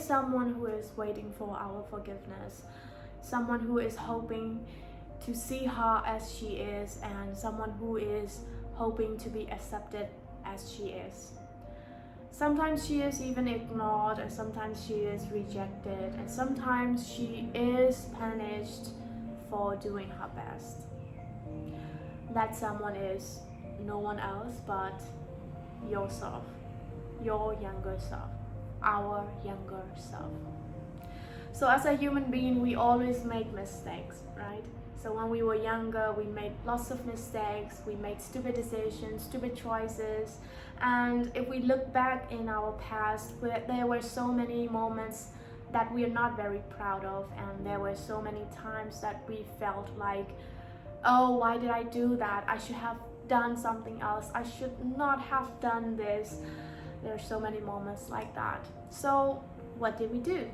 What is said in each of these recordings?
is someone who is waiting for our forgiveness, someone who is hoping to see her as she is, and someone who is hoping to be accepted as she is. Sometimes she is even ignored, and sometimes she is rejected, and sometimes she is punished for doing her best. That someone is no one else but yourself, your younger self, our younger self. So as a human being, we always make mistakes, right? So when we were younger, we made lots of mistakes, we made stupid decisions, stupid choices. And if we look back in our past, there were so many moments that we are not very proud of, and there were so many times that we felt like, oh, why did I do that? I should have done something else. I should not have done this. There are so many moments like that. So what did we do?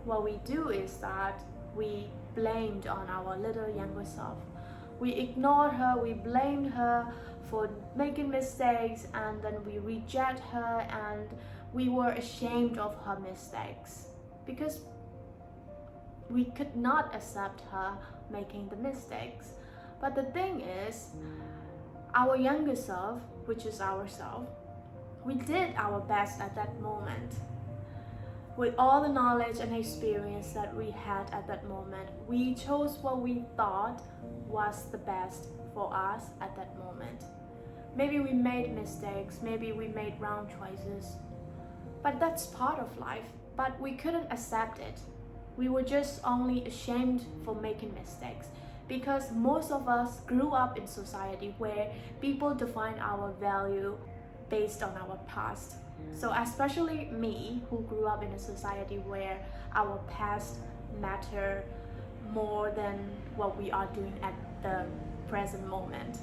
What we do is that we blamed on our little younger self. We ignored her, we blamed her for making mistakes, and then we reject her, and we were ashamed of her mistakes because we could not accept her making the mistakes. But the thing is, our younger self, which is ourself, we did our best at that moment. With all the knowledge and experience that we had at that moment, we chose what we thought was the best for us at that moment. Maybe we made mistakes, maybe we made wrong choices, but that's part of life. But we couldn't accept it. We were just only ashamed for making mistakes, because most of us grew up in society where people define our value based on our past. So especially me, who grew up in a society where our past matter more than what we are doing at the present moment.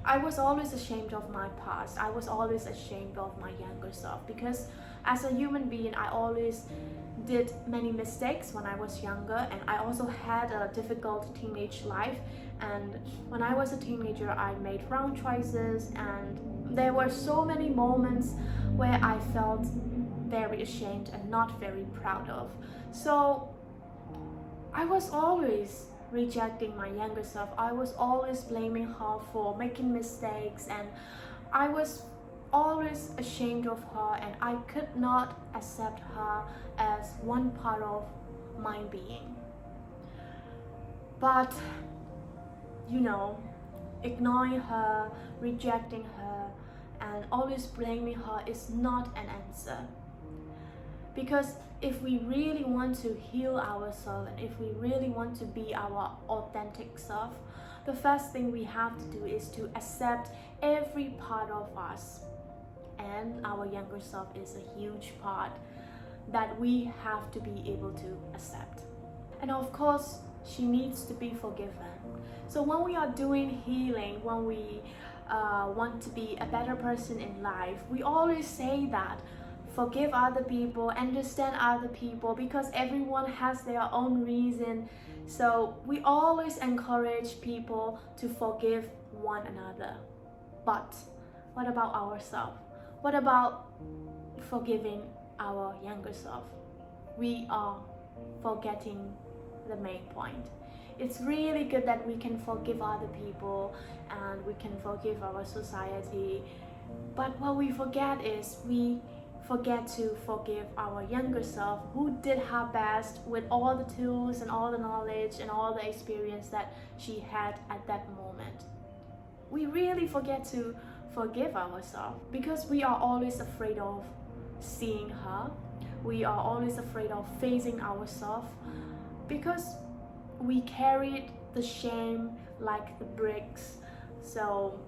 I was always ashamed of my past. I was always ashamed of my younger self, because as a human being, I always did many mistakes when I was younger, and I also had a difficult teenage life. And when I was a teenager, I made wrong choices, and there were so many moments where I felt very ashamed and not very proud of. So I was always rejecting my younger self. I was always blaming her for making mistakes, and I was always ashamed of her, and I could not accept her as one part of my being. But ignoring her, rejecting her, and always blaming her is not an answer. Because if we really want to heal ourselves, and if we really want to be our authentic self, the first thing we have to do is to accept every part of us. And our younger self is a huge part that we have to be able to accept. And of course, she needs to be forgiven. So when we are doing healing, when we want to be a better person in life, we always say that forgive other people, understand other people, because everyone has their own reason. So we always encourage people to forgive one another. But what about ourselves? What about forgiving our younger self? We are forgetting the main point. It's really good that we can forgive other people and we can forgive our society. But what we forget is we forget to forgive our younger self, who did her best with all the tools and all the knowledge and all the experience that she had at that moment. We really forget to forgive ourselves because we are always afraid of seeing her. We are always afraid of facing ourselves because we carried the shame like the bricks. So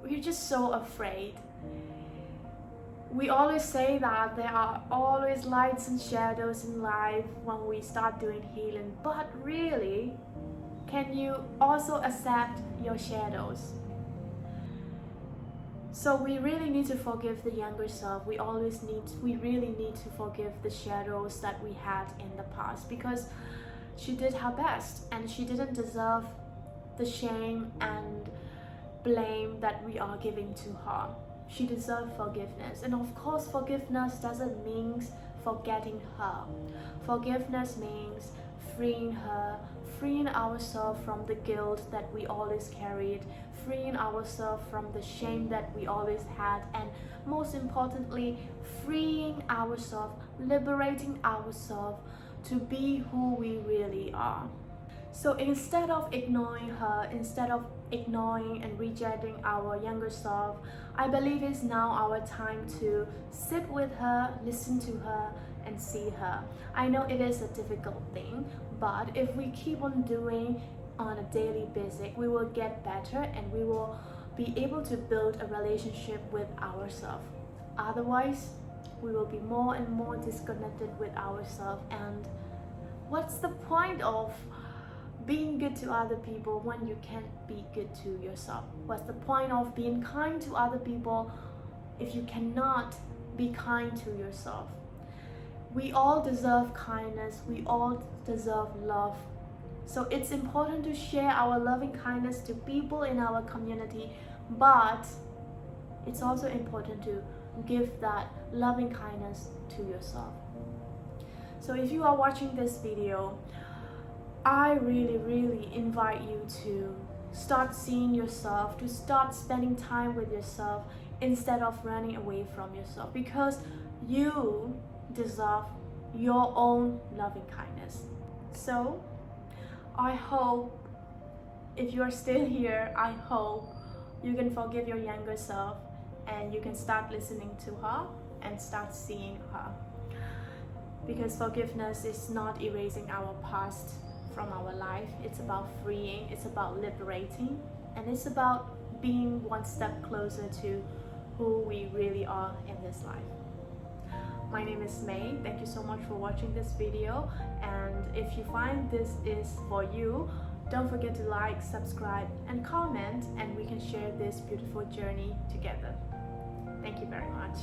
we're just so afraid. We always say that there are always lights and shadows in life when we start doing healing, but really, can you also accept your shadows? So we really need to forgive the younger self. We really need to forgive the shadows that we had in the past, because she did her best and she didn't deserve the shame and blame that we are giving to her. She deserves forgiveness. And of course, forgiveness doesn't mean forgetting her. Forgiveness means freeing her, freeing ourselves from the guilt that we always carried, freeing ourselves from the shame that we always had, and most importantly, freeing ourselves, liberating ourselves to be who we really are. So instead of ignoring her, instead of ignoring and rejecting our younger self, I believe it's now our time to sit with her, listen to her, and see her. I know it is a difficult thing, but if we keep on doing on a daily basis, we will get better and we will be able to build a relationship with ourselves. Otherwise, we will be more and more disconnected with ourselves. And what's the point of being good to other people when you can't be good to yourself? What's the point of being kind to other people if you cannot be kind to yourself? We all deserve kindness, we all deserve love. So it's important to share our loving kindness to people in our community, but it's also important to give that loving kindness to yourself. So if you are watching this video, I really invite you to start seeing yourself, to start spending time with yourself instead of running away from yourself, because you deserve your own loving kindness. So I hope, if you are still here, I hope you can forgive your younger self and you can start listening to her and start seeing her. Because forgiveness is not erasing our past from our life. It's about freeing, it's about liberating, and it's about being one step closer to who we really are in this life. My name is May. Thank you so much for watching this video, and if you find this is for you, don't forget to like, subscribe, and comment, and we can share this beautiful journey together. Thank you very much.